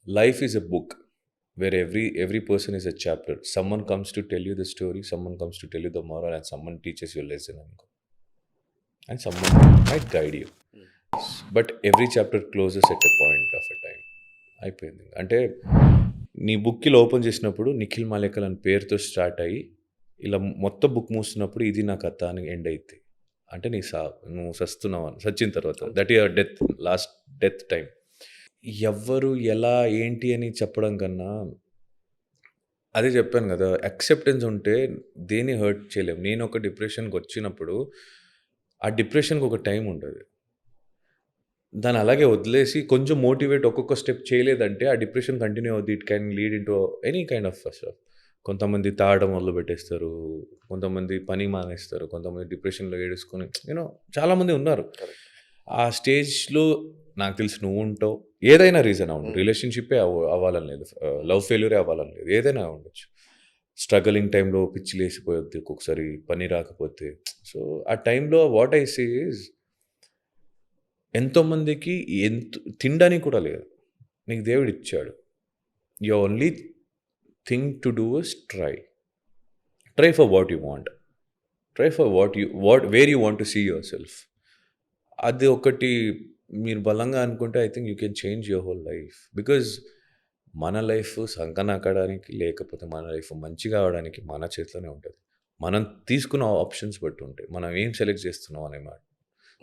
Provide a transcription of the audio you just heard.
life is a book where every person is a chapter. Someone comes to tell you the story, someone comes to tell you the moral, and someone teaches you a lesson, and someone might guide you. But every chapter closes at a point of a time. అయిపోయింది. అంటే నీ బుక్కిలో open చేసినప్పుడు నిఖిల్ మాలేకర్ అని పేరుతో start అయ్యి ఇలా మొత్తం book మూస్తున్నప్పుడు ఇది నా కథ అని ఎండ్ అవుతుంది. అంటే నువ్వు సస్తున్నావు అని సచ్చిన తర్వాత that your death, last death time. ఎవ్వరు ఎలా ఏంటి అని చెప్పడం కన్నా అదే చెప్పాను కదా, యాక్సెప్టెన్స్ ఉంటే దేన్ని హర్ట్ చేయలేము. నేను ఒక డిప్రెషన్కి వచ్చినప్పుడు ఆ డిప్రెషన్కి ఒక టైం ఉంటుంది. దాన్ని అలాగే వదిలేసి కొంచెం మోటివేట్ ఒక్కొక్క స్టెప్ చేయలేదంటే ఆ డిప్రెషన్ కంటిన్యూ అవుద్ది. It can lead in to any kind of stuff. కొంతమంది తాగడం మొదలు పెట్టేస్తారు, కొంతమంది పని మానేస్తారు, కొంతమంది డిప్రెషన్లో ఏడుసుకొని చాలామంది ఉన్నారు. ఆ స్టేజ్లో నాకు తెలిసి నువ్వు ఉంటావు. ఏదైనా రీజన్ అవును, రిలేషన్షిప్పే అవ్వాలని లేదు, లవ్ ఫెయిల్యూరే అవ్వాలని లేదు, ఏదైనా ఉండొచ్చు. స్ట్రగలింగ్ టైంలో పిచ్చి లేసిపోద్ది ఒక్కొక్కసారి పని రాకపోతే. సో ఆ టైంలో వాట్ ఐ సే ఈజ్ ఎంతోమందికి తినడానికి కూడా లేదు. నీకు దేవుడు ఇచ్చాడు. Your only thing to do is try for what you want, try for where you want to see yourself. అది ఒకటి మీరు బలంగా అనుకుంటే I think you can change your whole life. Because మన లైఫ్ సంకనాకడానికి లేకపోతే మన లైఫ్ మంచిగా అవడానికి మన చేతిలోనే ఉంటుంది. మనం తీసుకున్న ఆప్షన్స్ బట్టి ఉంటాయి, మనం ఏం సెలెక్ట్ చేస్తున్నాం అనే మాట.